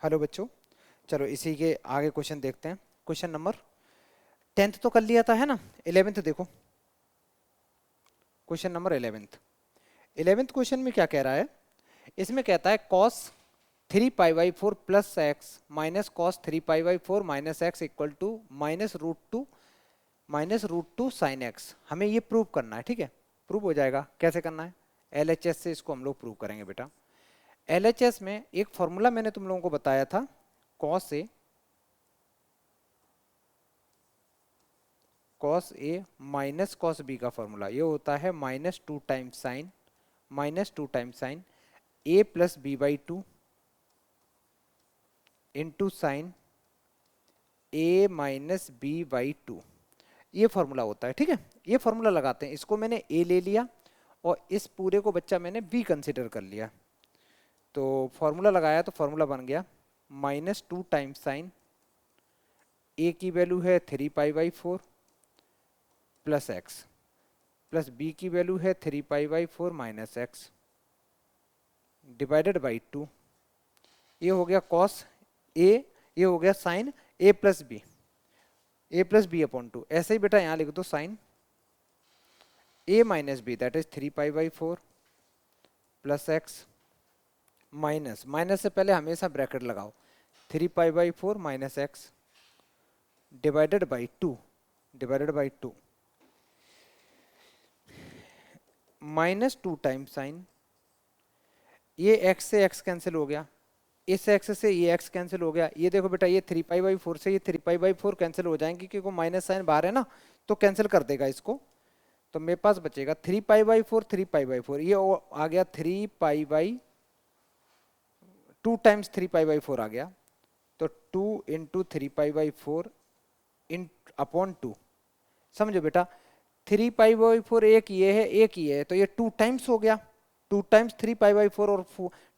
Hello बच्चों, चलो इसी के आगे क्वेश्चन देखते हैं। क्वेश्चन नंबर 10th तो कर लिया था है ना। 11th देखो, क्वेश्चन नंबर 11th क्वेश्चन में क्या कह रहा है। इसमें कहता है cos 3 pi by 4 plus x minus cos 3 pi by 4 minus x equal to minus root two sine x. हमें ये प्रूव करना है, ठीक है। प्रूव हो जाएगा, कैसे करना है। LHS से इसको हम लोग प्रूव करेंगे बेटा। LHS में एक फॉर्मूला मैंने तुम लोगों को बताया था, cos A minus cos B का फॉर्मूला ये होता है -2 times sine A plus B by 2 into sine A minus B by 2। ये फॉर्मूला होता है, ठीक है। ये फॉर्मूला लगाते हैं, इसको मैंने ए ले लिया और इस पूरे को बच्चा मैंने बी कंसिडर कर लिया। तो फॉर्मूला लगाया तो फॉर्मूला बन गया -2 टाइम्स साइन ए की वैल्यू है 3 pi by 4 plus X plus B की वैल्यू है 3 pi by 4 minus X divided by 2। ये हो गया कॉस ए, ये हो गया sine A plus B upon 2। ऐसे ही बेटा यहाँ लिख दो sine A minus B that is 3 pi by 4 plus x minus से पहले हमेशा ब्रैकेट लगाओ 3 pi by 4 minus X divided by 2 -2 times sign ये एक्स से एक्स कैंसिल हो गया, इस एक्स से ये एक्स कैंसिल हो गया। ये देखो बेटा, ये 3 पाई बाई 4 से ये 3 पाई बाई 4 कैंसिल हो जाएंगे क्योंकि माइनस साइन बाहर है ना, तो कैंसिल कर देगा इसको। तो मेरे पास बचेगा 3 पाई बाई 4 ये आ गया 2 टाइम्स 3 पाई बाई 4 आ गया। तो 2 × 3 पाई बाई 4 इन अपॉन 2। समझो बेटा, 3 पाई बाई 4 एक ये है एक ये है, तो ये 2 टाइम्स हो गया। 2 टाइम्स 3 पाई बाई 4 और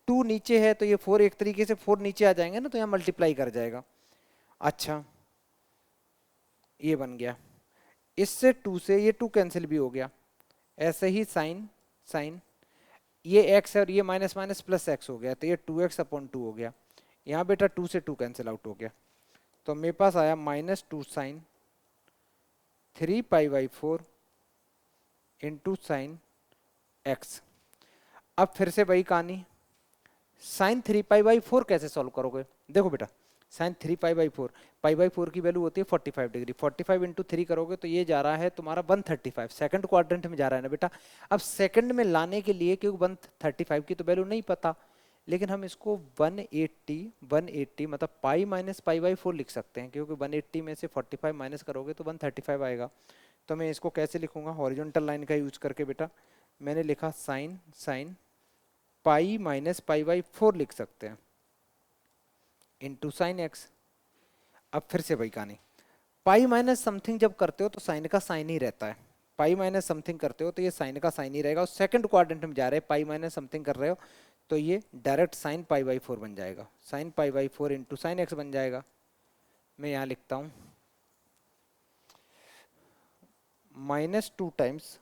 2 नीचे है तो ये 4 एक तरीके से 4 नीचे आ जाएंगे ना, तो यहाँ मल्टीप्लाई कर जाएगा। अच्छा, ये बन गया। इससे 2 से ये 2 कैंसिल भी हो गया। ऐसे ही साइन ये x है और ये माइनस माइनस प्लस एक्स हो गया, तो ये 2x/2 हो गया। यहाँ बेटा 2 से 2 कैंसिल आउट हो गया, तो मेरे पास आया -2 sine 3 pi by 4 into sine X. अब फिर से वही कहानी, साइन 3 पाई बाई 4 कैसे सॉल्व करोगे। देखो बेटा, sine 3 pi by 4, pi by 4 की वैल्यू होती है 45 डिग्री। 45 इंटू 3 करोगे तो ये जा रहा है तुम्हारा 135, सेकंड क्वाड्रेंट में जा रहा है ना बेटा। अब सेकंड में लाने के लिए, क्योंकि 135 की तो वैल्यू नहीं पता, लेकिन हम इसको 180 मतलब पाई माइनस पाई/4 लिख सकते हैं, क्योंकि 180 में से 45 माइनस करोगे तो 135 आएगा। तो मैं इसको कैसे लिखूंगा, हॉरिजॉन्टल लाइन का यूज करके बेटा। मैंने लिखा साइन पाई माइनस पाई/4 लिख सकते हैं इंटू साइन एक्स। अब फिर से वही कहानी, पाई माइनस समथिंग जब करते हो तो साइन का साइन ही रहता है। पाई माइनस समथिंग करते हो तो ये साइन का साइन ही रहेगा, और सेकंड क्वाड्रेंट में जा रहे हैं, पाई माइनस समथिंग कर रहे हो तो ये डायरेक्ट साइन पाई/4 बन जाएगा। साइन पाई/4 इंटू साइन एक्स बन जाएगा। मैं यहाँ लिखता हूँ -2 टाइम्स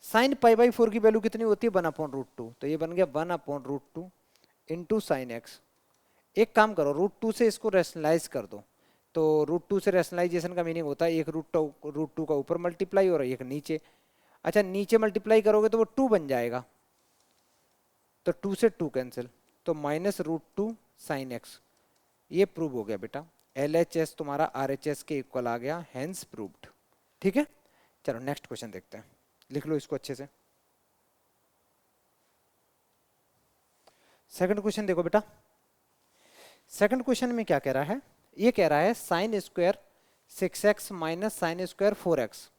साइन पाई/4 की वैल्यू कितनी होती है 1/√2, तो ये बन गया 1/√2 इंटू साइन एक्स। एक काम करो, √2 से इसको रैशनलाइज कर दो, तो √2 से रैशनलाइजेशन का मीनिंग होता है एक √2 का ऊपर मल्टीप्लाई और एक नीचे। अच्छा, नीचे मल्टीप्लाई करोगे तो वो 2 बन जाएगा, तो 2 से 2 कैंसिल, तो -√2 साइन एक्स। ये प्रूव हो गया बेटा। LHS तुम्हारा RHS के इक्वल आ गया, हेंस प्रूव्ड। ठीक है, चलो नेक्स्ट क्वेश्चन देखते हैं, लिख लो इसको अच्छे से। सेकंड क्वेश्चन देखो बेटा। सेकंड क्वेश्चन में क्या कह रहा है, ये कह रहा है sine square 6x minus sine square 4x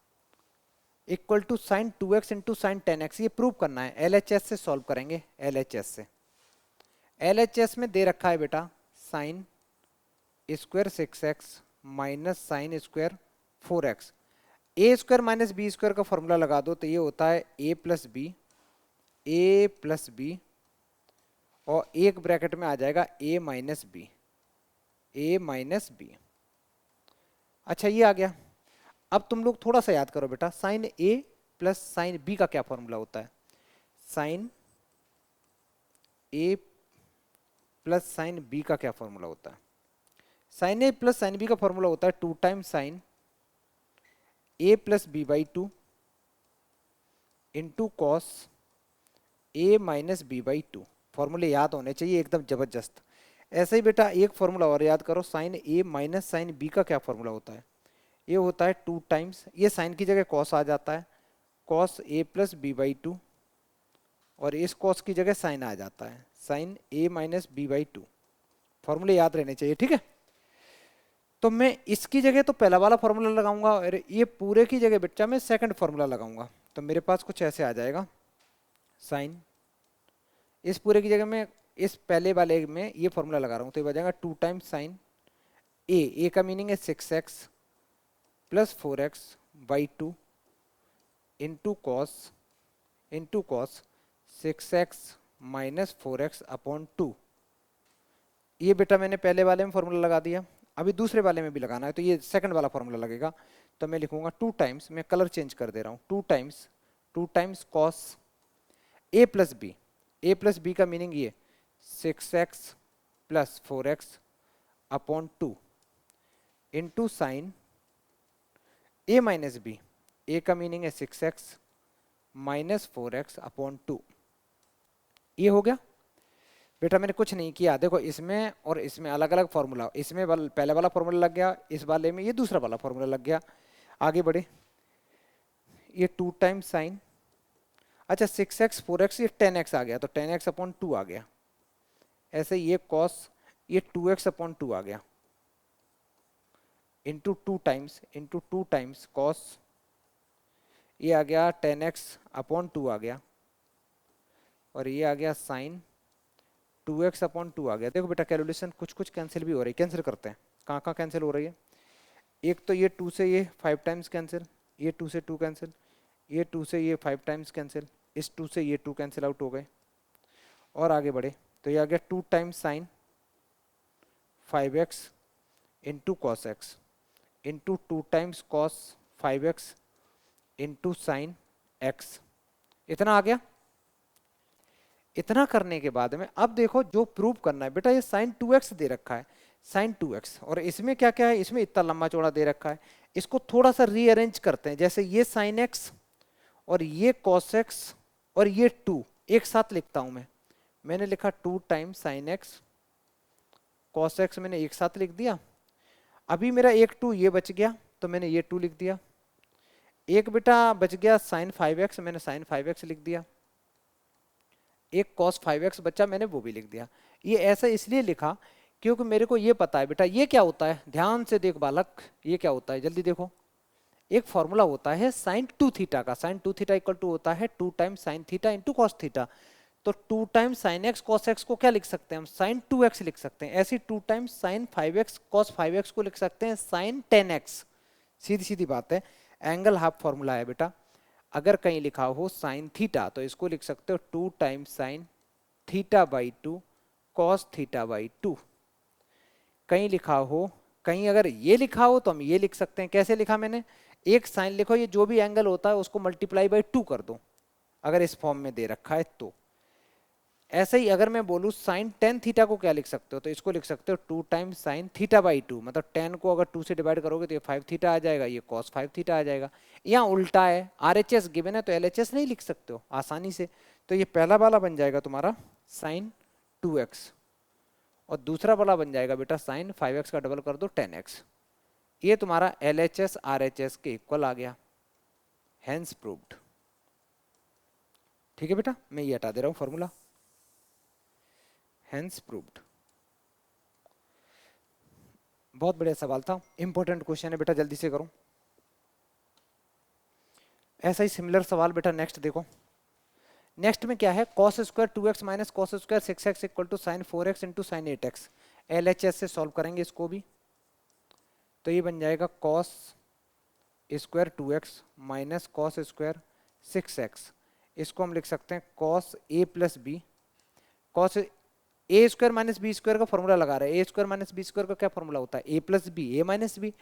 equal to sine 2x into sine 10x। ये प्रूव करना है, LHS से सॉल्व करेंगे। LHS में दे रखा है बेटा sign square 6x minus sine square 4x। ए स्क्वायर माइनस बी स्क्वायर का फॉर्मूला लगा दो तो ये होता है ए प्लस बी और एक ब्रैकेट में आ जाएगा ए माइनस बी। अच्छा, ये आ गया। अब तुम लोग थोड़ा सा याद करो बेटा, sine A plus sine B का क्या फॉर्मूला होता है। Sine A plus sine B का क्या फॉर्मूला होता है? Sine A plus sine B का फॉर्मूला होता है 2 times sine A plus B by 2 into cos A minus B by 2। फॉर्मूले याद होने चाहिए एकदम जबरदस्त। ऐसे ही बेटा एक फॉर्मूला और याद करो, sign A minus sine B का क्या फॉर्मूला होता है? ये होता है 2 टाइम्स, ये साइन की जगह कॉस आ जाता है, cos A plus B by 2, और इस कॉस की जगह साइन आ जाता है, sine A minus B by 2। फॉर्मूले याद रहने चाहिए, ठीक है। तो मैं इसकी जगह तो पहला वाला फॉर्मूला लगाऊंगा और ये पूरे की जगह बच्चा मैं सेकंड फॉर्मूला लगाऊंगा। तो मेरे पास कुछ ऐसे आ जाएगा, साइन इस पूरे की जगह में इस पहले वाले में ये फॉर्मूला लगा रहा हूँ, तो ये बचेगा 2 टाइम्स साइन ए का मीनिंग है 6x plus 4x by 2 into cos 6x minus 4x upon 2। ये बेटा मैंने पहले वाले में फॉर्मूला लगा दिया, अभी दूसरे वाले में भी लगाना है, तो ये सेकंड वाला फॉर्मूला लगेगा। तो मैं लिखूंगा 2 टाइम्स, मैं कलर चेंज कर दे रहा हूँ, 2 times cos A plus B का मीनिंग ये 6x plus 4x upon 2 into sine A minus B, A का मीनिंग है 6x माइनस 4x अपॉन 2। ये हो गया बेटा, मैंने कुछ नहीं किया। देखो इसमें और इसमें अलग अलग फॉर्मूला, इसमें पहले वाला फॉर्मूला लग गया, इस वाले में ये दूसरा वाला फॉर्मूला लग गया। आगे बढ़े, ये 2 टाइम्स साइन, अच्छा 6x 4x ये 10x आ गया, तो 10x अपॉन 2 आ गया। ऐसे ये कॉस ये 2x अपॉन 2 आ गया, इंटू 2 टाइम्स कॉस ये आ गया 10x अपॉन 2 आ गया, और ये आ गया साइन 2x अपॉन 2 आ गया। देखो बेटा कैलकुलेशन कुछ कुछ कैंसिल भी हो रही है, कैंसिल करते हैं। कहाँ कहाँ कैंसिल हो रही है? एक तो ये 2 से ये 5 टाइम्स कैंसिल, ये 2 से 2 कैंसिल, ये 2 से ये 5 टाइम्स कैंसिल, इस 2 से ये 2 कैंसिल आउट हो गए। और आगे बढ़े तो ये आ गया 2 times sign 5x into cos x into 2 times cos 5x into sine x। इतना आ गया। इतना करने के बाद में अब देखो जो प्रूव करना है बेटा, ये साइन 2x दे रखा है, साइन 2x, और इसमें क्या क्या है, इसमें इतना लंबा चौड़ा दे रखा है। इसको थोड़ा सा रीअरेंज करते हैं, जैसे ये साइन x और ये कॉस x और ये 2 एक साथ लिखता हूं मैं। मैंने लिखा 2 times sign x cos x, मैंने एक साथ लिख दिया। अभी मेरा एक 2 ये बच गया, तो मैंने ये 2 लिख दिया। एक बेटा बच गया साइन 5x, मैंने साइन 5x लिख दिया। एक cos 5x बच्चा, मैंने वो भी लिख दिया। ये ऐसा इसलिए लिखा क्योंकि मेरे को ये पता है बेटा ये क्या होता है, ध्यान से देख बालक, ये क्या होता है जल्दी देखो। एक फॉर्मूला होता है साइन 2 थीटा का, साइन 2 थीटा इक्वल टू होता है 2 times sine theta into cos theta. तो 2 times sine x cos x को क्या लिख सकते हैं हम, साइन 2x लिख सकते हैं। ऐसे 2 times sign 5x cos 5x को लिख सकते हैं साइन 10x। सीधी सीधी बात है, एंगल हाफ फॉर्मूला है बेटा। अगर कहीं लिखा हो साइन थीटा तो इसको लिख सकते हो 2 times sine theta by 2 cos theta by 2। कहीं लिखा हो, कहीं अगर ये लिखा हो तो हम ये लिख सकते हैं। कैसे लिखा मैंने, एक साइन लिखो, ये जो भी एंगल होता है उसको मल्टीप्लाई बाई 2 कर दो, अगर इस फॉर्म में दे रखा है तो। ऐसे ही अगर मैं बोलूँ साइन 10 थीटा को क्या लिख सकते हो, तो इसको लिख सकते हो 2 टाइम्स साइन थीटा बाई 2, मतलब 10 को अगर 2 से डिवाइड करोगे तो ये 5 थीटा आ जाएगा, ये कॉस 5 थीटा आ जाएगा। यहाँ उल्टा है, RHS गिवन है तो LHS नहीं लिख सकते हो आसानी से। तो ये पहला वाला बन जाएगा तुम्हारा साइन 2x, और दूसरा वाला बन जाएगा बेटा साइन 5x का डबल कर दो 10x। ये तुम्हारा LHS RHS के इक्वल आ गया, हेंस प्रूव्ड। ठीक है बेटा, मैं ये हटा दे रहा हूँ फॉर्मूला, हेंस प्रूव्ड। बहुत बढ़िया सवाल था, इंपॉर्टेंट क्वेश्चन है बेटा, जल्दी से करो। ऐसा ही सिमिलर सवाल बेटा नेक्स्ट देखो। नेक्स्ट में क्या है, cos square 2x minus cos square 6x equal to sine 4x into sine 8x। LHS से सॉल्व करेंगे इसको भी, तो ये बन जाएगा cos square 2x minus cos square 6x। इसको हम लिख सकते हैं cos a plus B, cos A square minus B square का फॉर्मूला लगा रहे हैं। A square minus B square का क्या फॉर्मूला होता है, A plus B, A minus B.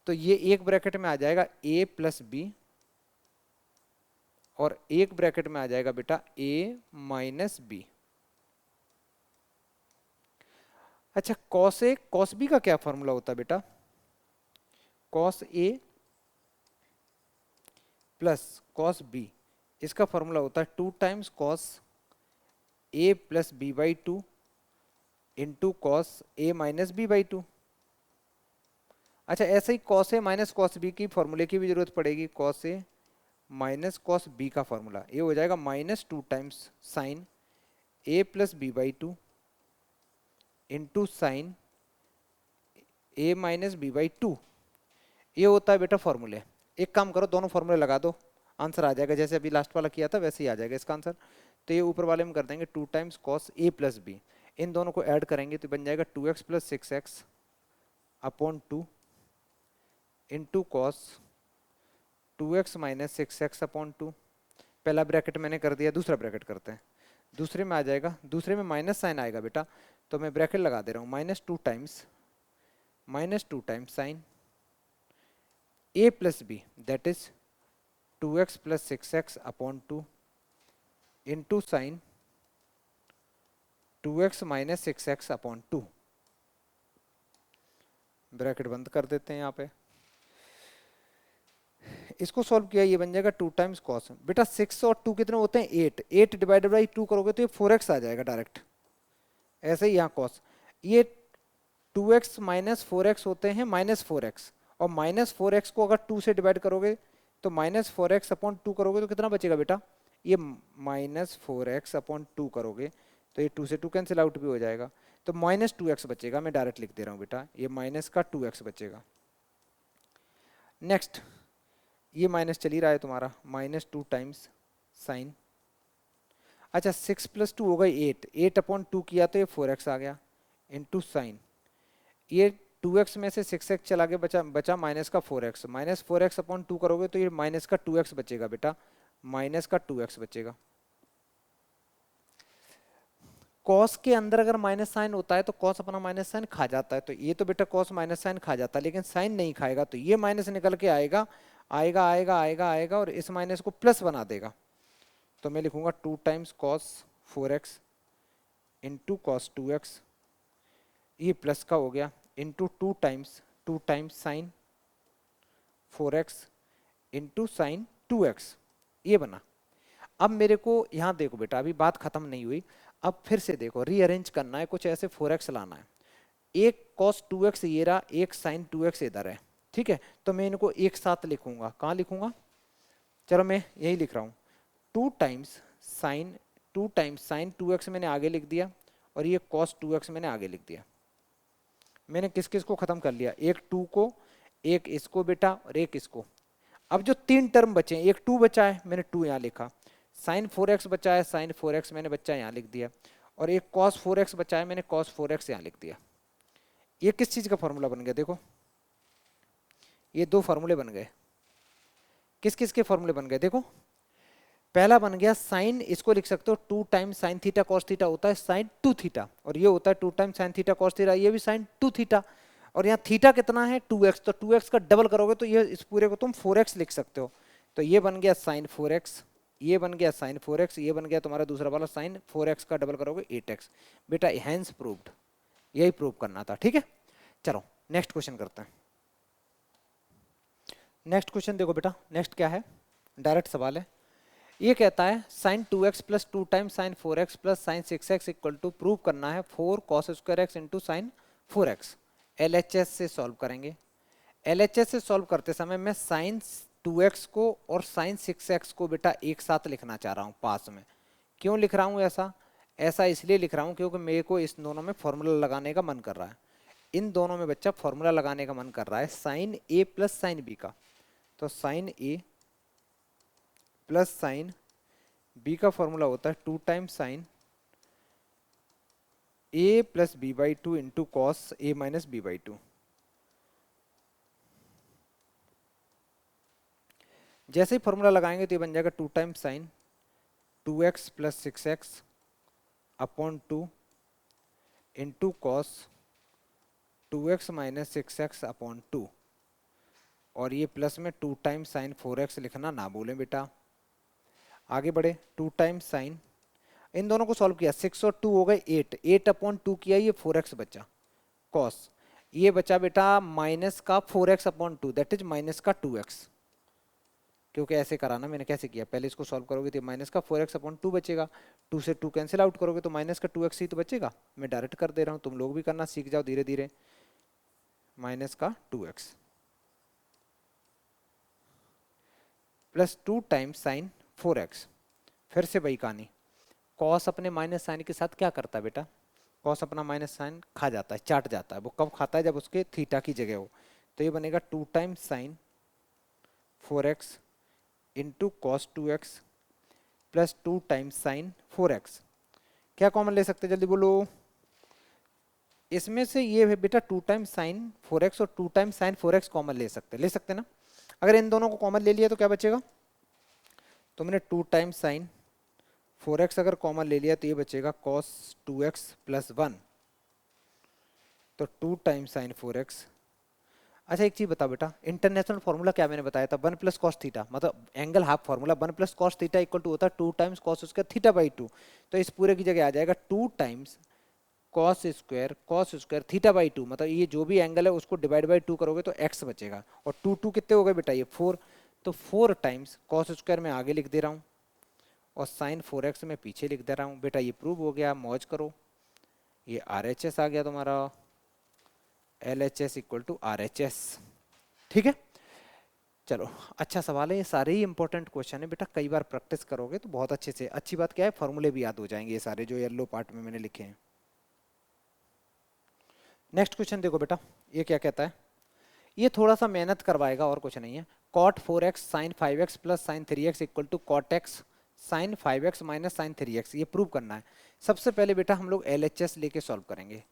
तो ये एक ब्रैकेट में आ जाएगा ए प्लस बी, और एक ब्रैकेट में आ जाएगा बेटा ए माइनस बी। अच्छा कॉस ए कॉस बी का क्या फॉर्मूला होता है बेटा? Cos A plus cos B, इसका फॉर्मूला होता है 2 times cos A plus B by 2 into cos A minus B by 2। अच्छा ऐसे ही cos A minus cos B की फॉर्मूले की भी जरूरत पड़ेगी। Cos A minus cos B का फॉर्मूला ये हो जाएगा -2 times sine A plus B by 2 into sine A minus B by 2। ये होता है बेटा फॉर्मूले। एक काम करो, दोनों फॉर्मूले लगा दो, आंसर आ जाएगा। जैसे अभी लास्ट वाला किया था वैसे ही आ जाएगा इसका आंसर। तो ये ऊपर वाले में कर देंगे 2 times cos A plus B, इन दोनों को ऐड करेंगे तो बन जाएगा 2x plus 6x upon 2 into cos 2x minus 6x upon 2। पहला ब्रैकेट मैंने कर दिया, दूसरा ब्रैकेट करते हैं। दूसरे में आ जाएगा, दूसरे में माइनस साइन आएगा बेटा, तो मैं ब्रैकेट लगा दे रहा हूँ। -2 times sine a plus B that is 2x plus 6x upon 2 into sine 2x minus 6x upon 2। Bracket बंद कर देते हैं यहाँ पे। इसको सॉल्व किया, ये बन जाएगा 2 टाइम्स कॉस। बेटा 6 और 2 कितने होते हैं? 8। 8 डिवाइडेड बाई 2 करोगे तो ये 4x आ जाएगा डायरेक्ट। ऐसे ही यहाँ कॉस, ये 2x माइनस 4x होते हैं -4x, और -4x को अगर 2 से डिवाइड करोगे तो -4x अपॉन 2 करोगे तो कितना बचेगा बेटा? ये -4x अपॉन 2 करोगे तो ये 2 से 2 कैंसिल आउट भी हो जाएगा, तो -2x बचेगा। मैं डायरेक्ट लिख दे रहा हूँ बेटा, ये माइनस का 2x बचेगा। नेक्स्ट, ये माइनस चल ही रहा है तुम्हारा, -2 टाइम्स साइन। अच्छा 6 प्लस 2 हो गई 8, 8 अपॉन 2 किया तो ये 4x आ गया इंटू साइन, ये 2x में से 6x चला गया, बचा माइनस का 4x। -4x अपॉन 2 करोगे तो ये माइनस का 2x बचेगा बेटा, माइनस का 2x बचेगा। कॉस के अंदर अगर माइनस साइन होता है तो कॉस अपना माइनस साइन खा जाता है, तो ये तो बेटा कॉस माइनस साइन खा जाता है, लेकिन साइन नहीं खाएगा, तो ये माइनस निकल के आएगा आएगा आएगा आएगा आएगा और इस माइनस को प्लस बना देगा। तो मैं लिखूंगा 2 times cos 4x into cos 2x, ये प्लस का हो गया, into 2 times sine 4x into sine 2x, ये बना। अब मेरे को यहाँ देखो बेटा, अभी बात खत्म नहीं हुई, अब फिर से देखो रीअरेंज करना है, कुछ ऐसे 4x लाना है। एक cos 2x ये रहा, एक sin 2x इधर है, ठीक है? तो मैं इनको एक साथ लिखूंगा। कहाँ लिखूंगा? चलो मैं यही लिख रहा हूँ, 2 टाइम्स साइन 2x मैंने आगे लिख दिया, और ये cos 2x मैंने आगे लिख दिया। मैंने किस किस को खत्म कर लिया? एक 2 को, एक इसको बेटा, और एक इसको। अब जो 3 टर्म बचे हैं, एक 2 बचा है, मैंने 2 यहाँ लिखा, साइन 4x बचा है, साइन 4x मैंने बच्चा यहाँ लिख दिया, और एक cos 4x बचा है, मैंने cos 4x यहाँ लिख दिया। ये किस चीज का फॉर्मूला बन गया? देखो ये 2 फॉर्मूले बन गए। किस किस के फॉर्मूले बन गए? देखो पहला बन गया साइन, इसको लिख सकते हो 2 times sine theta cos theta होता है साइन 2 थीटा, और ये होता है 2 times sine theta cos theta, ये भी साइन 2 थीटा, और यहाँ थीटा कितना है? 2x, तो 2x का डबल करोगे तो ये इस पूरे को तुम 4x लिख सकते हो। तो ये बन गया साइन 4x, ये बन गया साइन 4x, ये बन गया तुम्हारा दूसरा वाला साइन 4x का डबल करोगे 8x। बेटा हैंस प्रूव्ड, यही प्रूव करना था, ठीक है? चलो नेक्स्ट क्वेश्चन करते हैं। नेक्स्ट क्वेश्चन देखो बेटा, नेक्स्ट क्या है, डायरेक्ट सवाल है। ये कहता है sine 2x plus 2 times sine 4x plus sine 6x equal to, prove करना है 4 cos square x into sine 4x। LHS से सॉल्व करेंगे। LHS से सॉल्व करते समय मैं साइन 2x को और साइन 6x को बेटा एक साथ लिखना चाह रहा हूँ पास में। क्यों लिख रहा हूँ ऐसा? ऐसा इसलिए लिख रहा हूँ क्योंकि मेरे को इस दोनों में फॉर्मूला लगाने का मन कर रहा है। इन दोनों में बच्चा फॉर्मूला लगाने का मन कर रहा है sine a plus sine b का। तो साइन a प्लस साइन b का फॉर्मूला होता है 2 times sine a plus b by 2 into cos a minus b by 2। जैसे ही फॉर्मूला लगाएंगे तो ये बन जाएगा 2 times sign 2x plus 6x upon 2 into cos 2x minus 6x upon 2, और ये प्लस में 2 टाइम्स साइन 4x लिखना ना भूलें बेटा। आगे बढ़े, 2 टाइम्स साइन, इन दोनों को सॉल्व किया, 6 और 2 हो गए 8, 8 अपॉन 2 किया, ये 4x बचा, कॉस, ये बचा बेटा माइनस का 4x upon 2 that is minus का 2x, क्योंकि ऐसे कराना मैंने कैसे किया, पहले इसको सॉल्व करोगे तो माइनस का 4x अपॉन 2 बचेगा, 2 से 2 कैंसिल आउट करोगे तो माइनस का 2x ही तो बचेगा। मैं डायरेक्ट कर दे रहा हूँ, तुम लोग भी करना सीख जाओ धीरे धीरे। माइनस का 2x plus 2 times sine 4x। फिर से वही कहानी, कॉस अपने माइनस साइन के साथ क्या करता है बेटा, कॉस अपना माइनस साइन खा जाता है, चाट जाता है। वो कब खाता है, जब उसके थीटा की जगह हो। तो ये बनेगा 2 times sine 4x into cos 2x plus 2 times sine 4x। क्या कॉमन ले सकते हैं जल्दी बोलो, इसमें से ये है बेटा 2 टाइम्स साइन 4x और 2 टाइम्स साइन 4x कॉमन ले सकते ना। अगर इन दोनों को कॉमन ले लिया तो क्या बचेगा, तो मैंने 2 टाइम्स साइन 4x अगर कॉमन ले लिया तो ये बचेगा cos 2x प्लस 1, तो 2 टाइम्स साइन 4x। अच्छा एक चीज बताओ बेटा, इंटरनेशनल फॉर्मूला क्या मैंने बताया था, 1 प्लस कॉस थीटा, मतलब angle half formula 1 plus cos theta equal to होता है 2 times cos square theta by 2। तो इस पूरे की जगह आ जाएगा 2 times cos square theta by 2, मतलब ये जो भी एंगल है उसको डिवाइड बाई 2 करोगे तो x बचेगा, और 2 2 कितने हो गए बेटा, ये 4, तो 4 टाइम्स कॉस स्क्वायर में आगे लिख दे रहा हूँ और साइन 4x में पीछे लिख दे रहा हूँ। बेटा ये प्रूव हो गया, मौज करो, ये RHS आ गया तुम्हारा, LHS इक्वल टू RHS। ठीक है, चलो अच्छा सवाल है, ये सारे ही इंपॉर्टेंट क्वेश्चन है बेटा, कई बार प्रैक्टिस करोगे तो बहुत अच्छे से, अच्छी बात क्या है फॉर्मूले भी याद हो जाएंगे ये सारे जो येलो पार्ट में मैंने लिखे हैं। नेक्स्ट क्वेश्चन देखो बेटा, ये क्या कहता है, ये थोड़ा सा मेहनत करवाएगा और कुछ नहीं है। cot 4x sin 5x plus sine 3x equal to cot x sin 5x minus sine 3x, ये प्रूव करना है। सबसे पहले बेटा हम लोग LHS लेके सॉल्व करेंगे।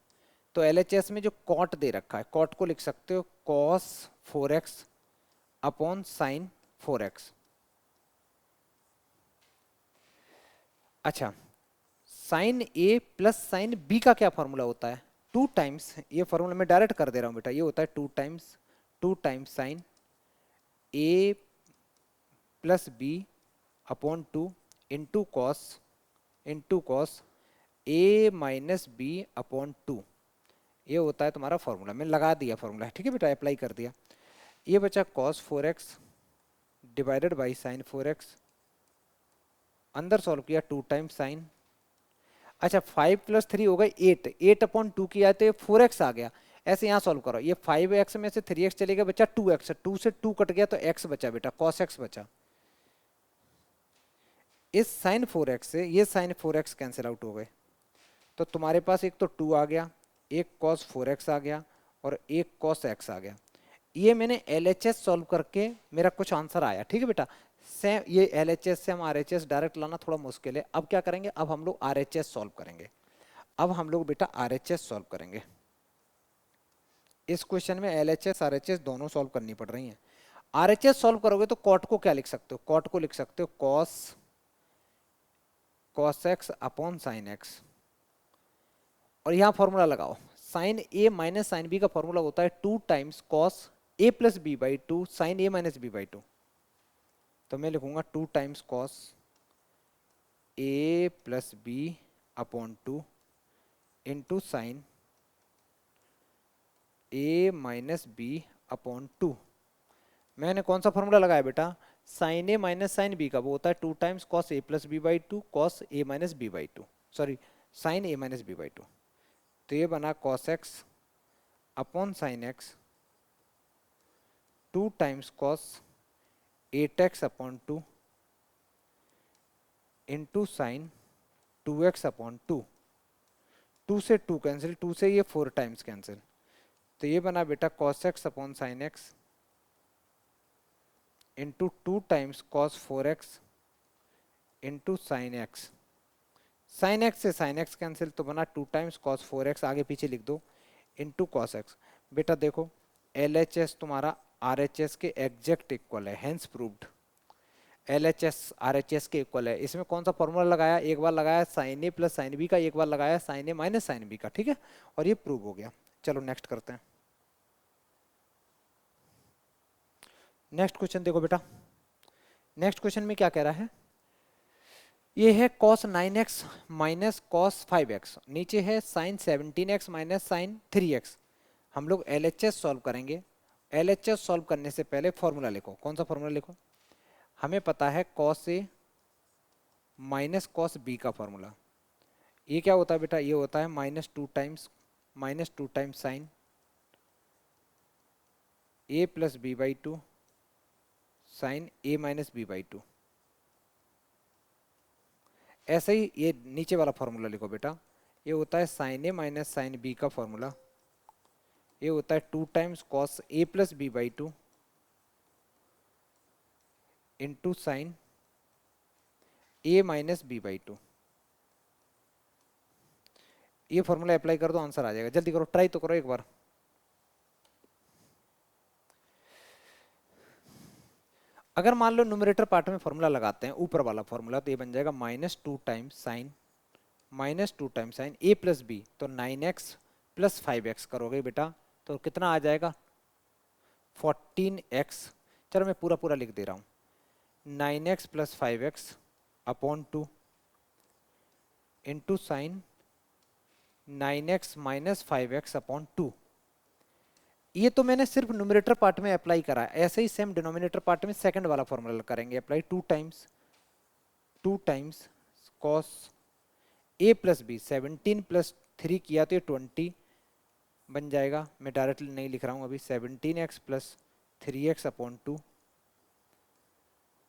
तो LHS में जो cot दे रखा है, cot को लिख सकते हो cos 4x upon sine 4x। अच्छा, sine A plus sine B का क्या फॉर्मूला होता है, 2 टाइम्स, ये फॉर्मूला मैं डायरेक्ट कर दे रहा हूँ बेटा, ये होता है 2 times sine A plus B upon 2 into cos A minus B upon 2, ये होता है तुम्हारा फॉर्मूला। मैं लगा दिया फॉर्मूला, ठीक है बेटा, अप्लाई कर दिया। ये बचा cos 4x divided by sign 4x, अंदर सॉल्व किया 2 टाइम्स साइन, अच्छा 5 प्लस 3 हो गए 8, 8 अपॉन 2 किया तो 4x आ गया। ऐसे यहाँ सॉल्व करो, ये 5x में से 3x चलेगा, बचा 2x, 2 से 2 कट गया तो x बचा बेटा, cos x बचा। इस साइन 4x से ये साइन 4x कैंसिल आउट हो गए, तो तुम्हारे पास एक तो 2 आ गया, एक cos 4x आ गया और एक cos x आ गया। ये मैंने LHS सॉल्व करके मेरा कुछ आंसर आया, ठीक है बेटा। सेम ये LHS से हम RHS डायरेक्ट लाना थोड़ा मुश्किल है, अब क्या करेंगे, अब हम लोग RHS सॉल्व करेंगे। अब हम लोग बेटा RHS सॉल्व करेंगे। इस क्वेश्चन में LHS RHS दोनों सॉल्व करनी पड़ रही हैं। RHS सॉल्व करोगे तो कॉट को क्या लिख सकते हो, कॉट को लिख सकते हो cos x upon sine x, और यहाँ फॉर्मूला लगाओ, sine A minus sine B का फॉर्मूला होता है 2 times cos A plus B by 2 sine A minus B by 2। तो मैं लिखूंगा 2 times cos A plus B upon 2 into sine A minus B upon 2। मैंने कौन सा फॉर्मूला लगाया बेटा, sine A minus sine B का, वो होता है 2 times cos A plus B by 2 cos A minus B by 2, sorry sine A minus B by 2। तो ये बना cos x upon sine x 2 times cos 8x upon 2 into sine 2x upon 2, 2 से 2 cancel, 2 से ये 4 times cancel, तो ये बना बेटा cos x upon sine x into 2 times cos 4x into sine x। Sine x से साइन x कैंसिल, तो बना 2 टाइम्स cos 4x, आगे पीछे लिख दो, इंटू cos x। बेटा देखो LHS तुम्हारा RHS के एग्जैक्ट इक्वल है, हेंस प्रूव्ड। LHS RHS के इक्वल है। इसमें कौन सा फॉर्मूला लगाया, एक बार लगाया sine A plus sine B का, एक बार लगाया sine A minus sine B का, ठीक है, और ये प्रूव हो गया। चलो नेक्स्ट करते हैं। नेक्स्ट क्वेश्चन देखो बेटा, नेक्स्ट क्वेश्चन में क्या कह रहा है, ये है cos 9x minus cos 5x, नीचे है sin 17x minus sin 3x। हम लोग LHS सॉल्व करेंगे। LHS सॉल्व करने से पहले फॉर्मूला लिखो। कौन सा फॉर्मूला लिखो? हमें पता है cos A minus cos B का फॉर्मूला। ये क्या होता है बेटा? ये होता है -2 times sine A plus B/2 sine A minus B/2। ऐसे ही ये नीचे वाला फॉर्मूला लिखो बेटा। ये होता है sine A minus sine B का फॉर्मूला। ये होता है 2 times cos A plus B/2 into sine A minus B/2। ये फॉर्मूला अप्लाई कर दो, आंसर आ जाएगा। जल्दी करो, ट्राई तो करो एक बार। अगर मान लो न्यूमरेटर पार्ट में फॉर्मूला लगाते हैं, ऊपर वाला फॉर्मूला, तो ये बन जाएगा -2 times sine A plus B, तो 9x प्लस 5x करोगे बेटा तो कितना आ जाएगा? 14x। चलो मैं पूरा पूरा लिख दे रहा हूँ। 9x plus 5x upon 2 into sign 9x minus 5x upon 2। ये तो मैंने सिर्फ न्यूमरेटर पार्ट में अप्लाई करा है। ऐसे ही सेम डिनोमिनेटर पार्ट में सेकंड वाला फॉर्मूला करेंगे apply. 2 times cos A plus B, 17 plus 3 किया तो ये 20 बन जाएगा। मैं डायरेक्टली नहीं लिख रहा हूँ अभी। 17x plus 3x upon 2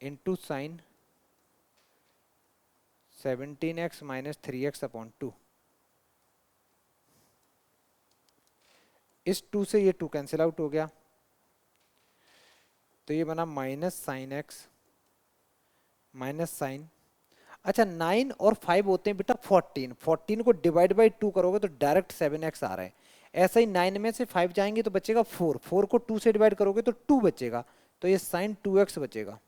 into sign 17x minus 3x upon 2। इस 2 से ये 2 कैंसिल आउट हो गया, तो ये बना minus sine x minus sine. अच्छा 9 और 5 होते हैं बेटा 14 को डिवाइड बाई 2 करोगे तो डायरेक्ट 7x आ रहा है। ऐसा ही 9 में से 5 जाएंगे तो बचेगा 4 को 2 से डिवाइड करोगे तो 2 बचेगा, तो ये साइन 2x बचेगा।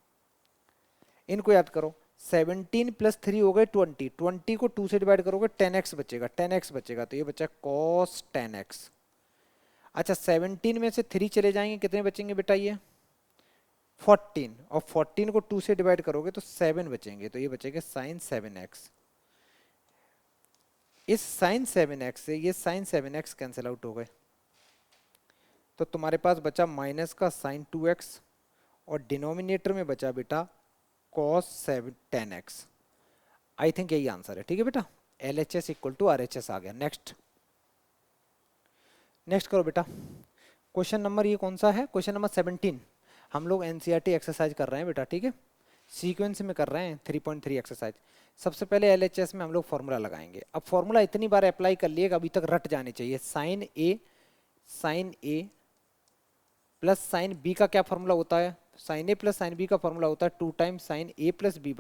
इनको याद करो। 17 प्लस 3 हो गए 20 को 2 से डिवाइड करोगे 10x बचेगा, तो ये बचा cos 10x। अच्छा 17 में से 3 चले जाएंगे, कितने बचेंगे बेटा? ये 14, और 14 को 2 से डिवाइड करोगे तो 7 बचेंगे, तो ये बचेगा साइन 7x। इस साइन 7x से ये साइन 7x कैंसिल आउट हो गए, तो तुम्हारे पास बचा माइनस का साइन 2x और डिनोमिनेटर में बचा बेटा cos 10x। आई थिंक यही आंसर है। ठीक है बेटा, LHS इक्वल टू RHS आ गया। नेक्स्ट करो बेटा। क्वेश्चन नंबर ये कौन सा है? Question number 17। हम लोग NCERT एक्सरसाइज कर रहे हैं बेटा, ठीक है, सीक्वेंस में कर रहे हैं 3.3 एक्सरसाइज। सबसे पहले LHS में हम लोग फॉर्मूला लगाएंगे। अब फॉर्मूला इतनी बार अप्लाई कर लिए अभी तक रट जाने चाहिए। Sine A plus sine B का क्या फॉर्मूला होता है? Sine A plus sine B का फॉर्मूला होता है 2 times sine A plus B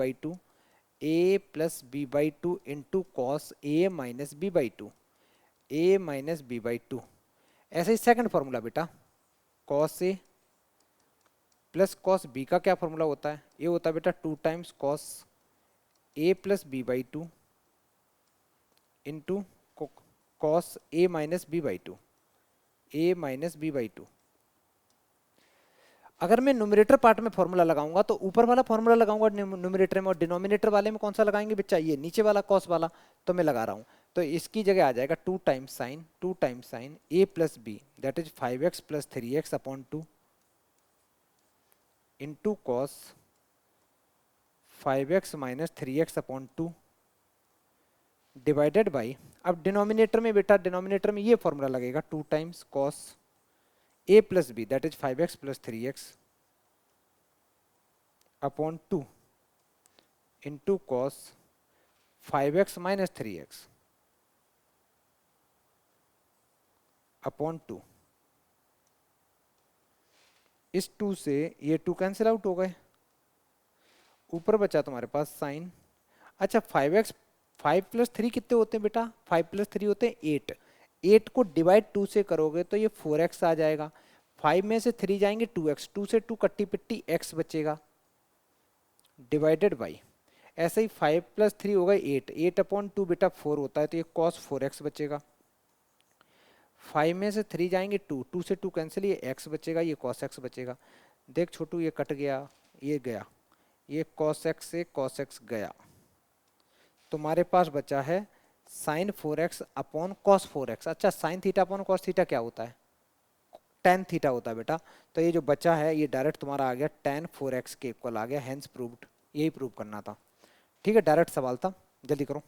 by two into cos A minus B by two. ऐसे ही सेकंड फॉर्मूला बेटा, cos A plus cos B का क्या फॉर्मूला होता है? ये होता है बेटा 2 times cos A plus B by two into cos A minus B by two. अगर मैं न्यूमरेटर पार्ट में फॉर्मूला लगाऊंगा तो ऊपर वाला फॉर्मूला लगाऊंगा न्यूमरेटर में, और डिनोमिनेटर वाले में कौन सा लगाएंगे बच्चा? ये नीचे वाला कॉस वाला। तो मैं लगा रहा हूं, तो इसकी जगह आ जाएगा 2 times sine A plus B, that is 5x plus 3x upon 2 into cos 5x minus 3x upon 2 divided by, अब डिनोमिनेटर में बेटा, डिनोमिनेटर में ये फॉर्मूला लगेगा 2 times cos a plus B, that is 5x plus 3x upon 2 into cos 5x minus 3x upon 2। इस 2 से ये 2 cancel out हो गए, ऊपर बचा तुम्हारे पास साइन। अच्छा 5 प्लस 3 कितने होते हैं बेटा? 5 प्लस 3 होते हैं 8। 8 को डिवाइड 2 से करोगे तो ये 4x आ जाएगा। 5 में से 3 जाएंगे 2x, 2 से 2 कट्टी पिट्टी x बचेगा डिवाइडेड बाई, ऐसे ही 5 प्लस 3 होगा 8 अपॉन 2 बेटा 4 होता है, तो ये cos 4x बचेगा। 5 में से 3 जाएंगे 2 से 2 कैंसिल, ये x बचेगा, ये cos x बचेगा। देख छोटू, ये कट गया, ये गया, ये cos x से cos x गया, तुम्हारे पास बचा है sign 4x upon cos 4x। अच्छा sine theta upon cos theta क्या होता है? टेन थीटा होता है बेटा। तो ये जो बचा है ये डायरेक्ट तुम्हारा आ गया टेन 4x के इक्वल आ गया, हेंस प्रूव्ड। यही प्रूव करना था, ठीक है, डायरेक्ट सवाल था, जल्दी करो।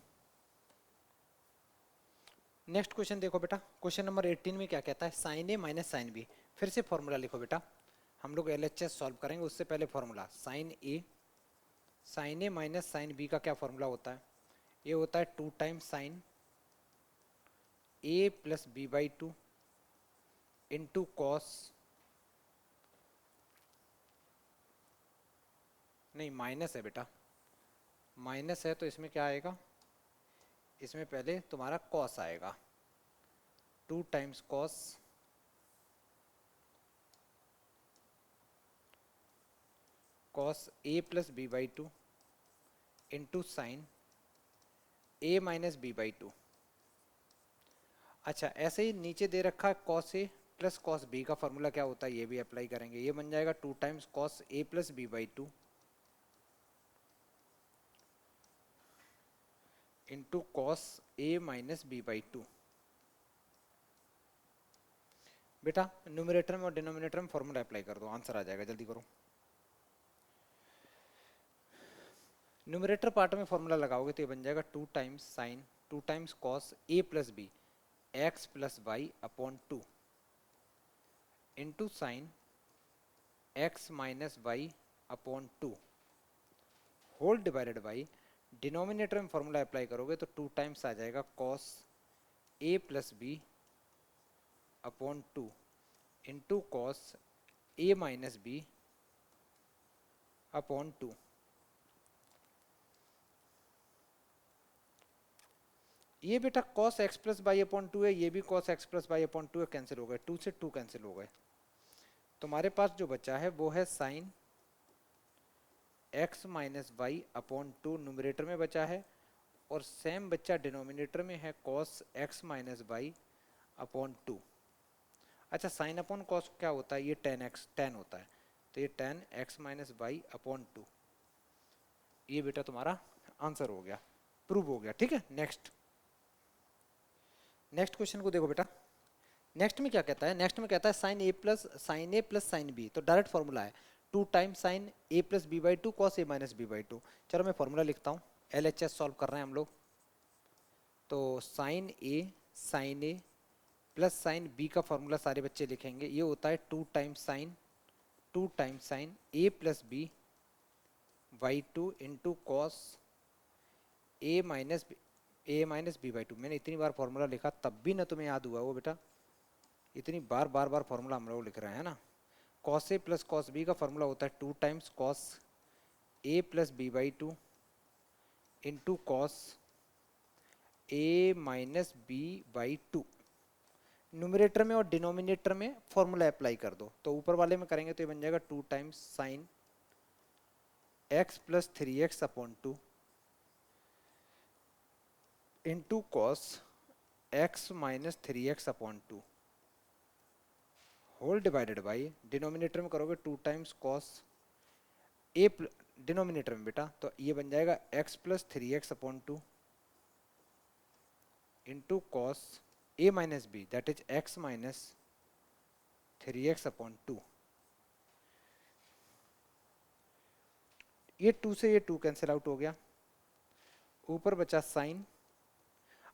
नेक्स्ट क्वेश्चन देखो बेटा, क्वेश्चन नंबर 18 में क्या कहता है, sine A minus sine B. फिर से फॉर्मूला लिखो बेटा, हम लोग एलएचएस सॉल्व करेंगे उससे पहले formula, sine A minus sine B का क्या फॉर्मूला होता है, ये होता है 2 times sine A plus B by 2 into cos, नहीं माइनस है बेटा, माइनस है तो इसमें क्या आएगा, इसमें पहले तुम्हारा कॉस आएगा, 2 times cos A plus B by 2 into sine A minus B by 2। अच्छा ऐसे ही नीचे दे रखा है cos A plus cos B का फॉर्मूला क्या होता है, ये भी अप्लाई करेंगे, ये बन जाएगा 2 times cos A plus B by 2 into cos A minus B by 2। बेटा न्यूमरेटर में और डिनोमिनेटर में फॉर्मूला अप्लाई कर दो, आंसर आ जाएगा, जल्दी करो। न्यूमरेटर पार्ट में फॉर्मूला लगाओगे तो ये बन जाएगा 2 times sine 2 times cos A plus B X plus Y upon 2 into sine x minus Y upon 2 whole divided by, denominator में फॉर्मूला अप्लाई करोगे तो 2 टाइम्स आ जाएगा cos A plus B upon 2 into cos A minus B upon 2। ये बेटा cos x plus Y upon 2 है, ये भी cos x plus Y upon 2 है, कैंसिल हो गए, 2 से 2 कैंसिल हो गए। तुम्हारे पास जो बचा है वो है sine x minus Y upon 2 numerator में बचा है, और सेम बच्चा डिनोमिनेटर में है cos x minus Y upon 2। अच्छा साइन अपॉन कॉस क्या होता है, ये tan होता है, तो ये tan x minus Y upon 2, ये बेटा तुम्हारा आंसर हो गया, प्रूव हो गया, ठीक है। नेक्स्ट क्वेश्चन को देखो बेटा, नेक्स्ट में क्या कहता है, नेक्स्ट में कहता है sine A plus sine B, तो डायरेक्ट फॉर्मूला है 2 times sine A plus B by 2 cos A minus B by 2। चलो मैं फॉर्मूला लिखता हूँ, एलएचएस सॉल्व कर रहे हैं हम लोग, तो sine A plus sine B का फॉर्मूला सारे बच्चे लिखेंगे, ये होता है 2 times sine A plus B by 2 into cos A minus B by 2। मैंने इतनी बार फॉर्मूला लिखा तब भी ना तुम्हें याद हुआ वो बेटा, इतनी बार फॉर्मूला हम लोग लिख रहे हैं ना। Cos A plus cos B का फॉर्मूला होता है 2 times cos A plus B by 2 into cos A minus B by 2। Numerator में और डिनोमिनेटर में फॉर्मूला अप्लाई कर दो, तो ऊपर वाले में करेंगे तो ये बन जाएगा 2 times sine X plus 3x upon 2 into cos X minus 3x upon 2 whole divided by, denominator में करोगे 2 टाइम्स कॉस ए, डिनोमिनेटर में बेटा तो ये बन जाएगा x plus 3x upon 2 into cos A minus B that is x minus 3x upon 2। ये 2 से ये 2 कैंसिल आउट हो गया, ऊपर बचा साइन,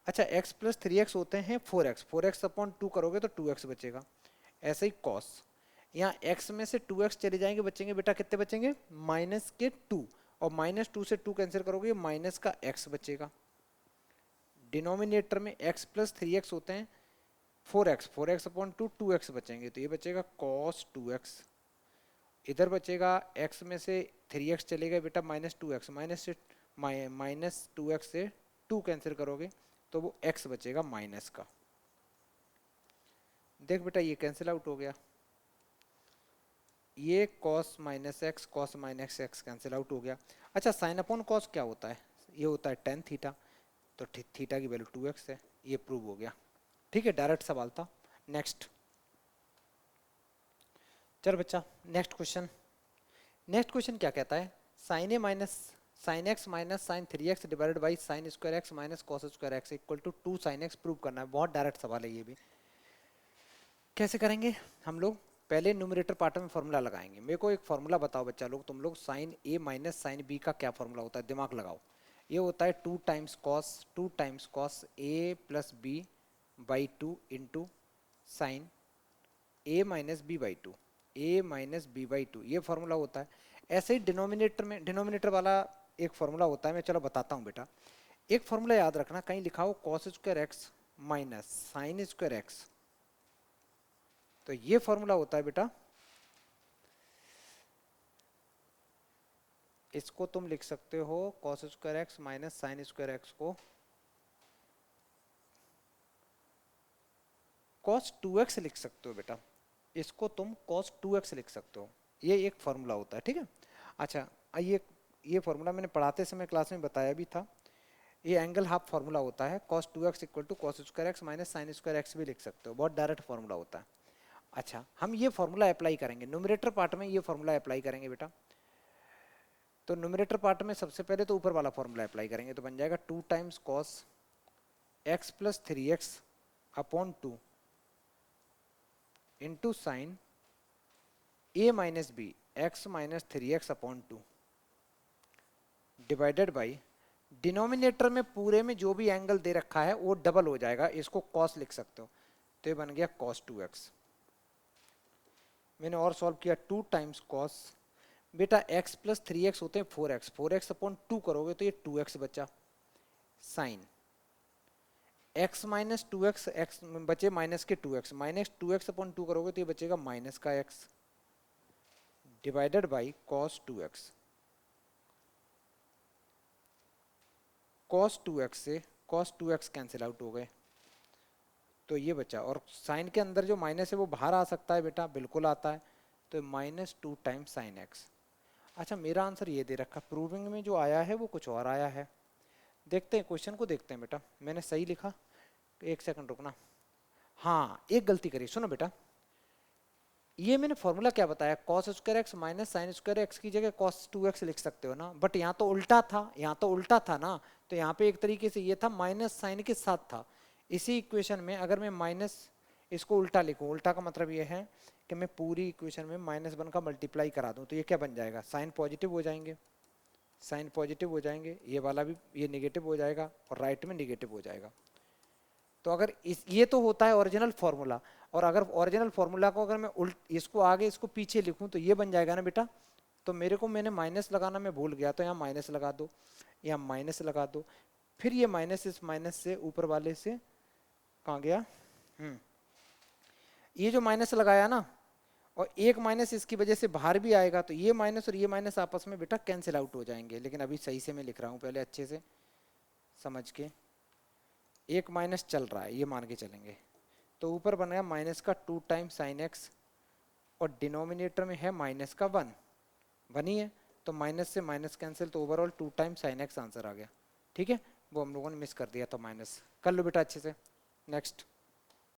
अच्छा x प्लस 3x होते हैं 4x अपॉन 2 करोगे तो 2x बचेगा, ऐसे ही कॉस, यहाँ x में से 2x चले जाएंगे, बचेंगे बेटा कितने बचेंगे, माइनस के 2, और माइनस 2 से 2 कैंसिल करोगे माइनस का x बचेगा। डिनोमिनेटर में x प्लस 3x होते हैं 4x अपॉन 2 2x बचेंगे, तो ये बचेगा cos 2x, इधर बचेगा x में से 3x चले गए बेटा माइनस 2x, माइनस 2x से 2 कैंसिल करोगे तो वो x बचेगा माइनस का, देख बेटा ये कैंसिल आउट हो गया, ये cos minus x cancel out हो गया। अच्छा साइन अपॉन कॉस क्या होता है, ये होता है tan थीटा, तो थीटा की वैल्यू 2x है, ये प्रूव हो गया, ठीक है, डायरेक्ट सवाल था। नेक्स्ट चल बच्चा, नेक्स्ट क्वेश्चन क्या कहता है, sine x minus sine 3x divided by sine square x minus cos square x equal to 2 sine x prove करना है, बहुत डायरेक्ट सवाल है ये भी। कैसे करेंगे हम लोग? पहले न्यूमरेटर पार्ट में फॉर्मूला लगाएंगे। मेरे को एक फॉर्मूला बताओ बच्चा लोग, तुम लोग sign A minus sine B का क्या फॉर्मूला होता है, दिमाग लगाओ। ये होता है two times cos A plus B by two into sine A minus B by two, A minus B by two, ये फॉर्मूला होता है। ऐसे ही डिनोमिनेटर में, डिनोमिनेटर वाला एक फॉर्मूला होता है, मैं चलो बताता हूँ बेटा। एक फॉर्मूला याद रखना, कहीं लिखा हो cos square x minus sine square x, तो ये फॉर्मूला होता है बेटा, इसको तुम लिख सकते हो cos square x minus sine square x को कॉस 2x लिख सकते हो बेटा, इसको तुम cos 2x लिख सकते हो। ये एक फॉर्मूला होता है, ठीक है। अच्छा, ये फॉर्मूला मैंने पढ़ाते समय क्लास में बताया भी था। ये एंगल हाफ फॉर्मूला होता है, cos 2x equal to cos square x minus sine square x भी लिख सकते हो, बहुत डायरेक्ट फॉर्मूला होता है। अच्छा, हम ये फॉर्मूला अप्लाई करेंगे न्यूमरेटर पार्ट में, ये फॉर्मूला अप्लाई करेंगे बेटा। तो न्यूमरेटर पार्ट में सबसे पहले तो ऊपर वाला फॉर्मूला अप्लाई करेंगे, तो बन जाएगा 2 times cos x plus 3x upon 2 into sine A minus B x minus 3x upon 2 divided by, denominator में पूरे में जो भी एंगल दे रखा है वो डबल हो जाएगा, इसको कॉस लिख सकते हो, तो ये बन गया कॉस 2x। मैंने और सॉल्व किया 2 टाइम्स कॉस, बेटा x प्लस 3x होते हैं 4x, 4x अपॉन 2 करोगे तो ये 2x बचा, sine x minus 2x, x बचे माइनस के 2x, माइनस 2x अपॉन 2 करोगे तो ये बचेगा माइनस का x divided by cos 2x। cos 2x से cos 2x कैंसिल आउट हो गए, तो ये बचा, और साइन के अंदर जो माइनस है वो बाहर आ सकता है बेटा, बिल्कुल आता है, तो माइनस 2 टाइम्स साइन एक्स। अच्छा, मेरा आंसर ये दे रखा, प्रूविंग में जो आया है वो कुछ और आया है। देखते हैं क्वेश्चन को, देखते हैं बेटा मैंने सही लिखा, एक सेकंड रुकना। हाँ, एक गलती करी, सुनो बेटा, ये मैंने फॉर्मूला क्या बताया, cos square x minus sine square x की जगह cos 2x लिख सकते हो ना, बट यहाँ तो उल्टा था, यहाँ तो उल्टा था ना, तो यहाँ पे एक तरीके से ये था माइनस साइन के साथ था। इसी इक्वेशन में अगर मैं माइनस इसको उल्टा लिखूं, उल्टा का मतलब ये है कि मैं पूरी इक्वेशन में -1 का मल्टीप्लाई करा दूं, तो ये क्या बन जाएगा, साइन पॉजिटिव हो जाएंगे, साइन पॉजिटिव हो जाएंगे, ये वाला भी ये निगेटिव हो जाएगा और राइट में निगेटिव हो जाएगा। तो अगर ये तो होता है ओरिजिनल फॉर्मूला, और अगर ओरिजिनल फॉर्मूला को अगर मैं इसको आगे इसको पीछे लिखूं तो ये बन जाएगा ना बेटा। तो मेरे को, मैंने माइनस लगाना मैं भूल गया, तो यहाँ माइनस लगा दो, यहाँ माइनस लगा दो, फिर ये माइनस इस माइनस से ऊपर वाले से कहाँ गया, ये जो माइनस लगाया ना, और एक माइनस इसकी वजह से बाहर भी आएगा, तो ये माइनस और ये माइनस आपस में बेटा कैंसिल आउट हो जाएंगे। लेकिन अभी सही से मैं लिख रहा हूँ, पहले अच्छे से समझ के, एक माइनस चल रहा है ये मान के चलेंगे, तो ऊपर बन गया माइनस का 2 टाइम्स साइन एक्स, और डिनोमिनेटर में है माइनस का 1 बनी है, तो माइनस से माइनस कैंसिल, तो overall 2 times sine X answer आ गया। ठीक है, वो हम लोगों ने मिस कर दिया था माइनस, कर लो बेटा अच्छे से। नेक्स्ट।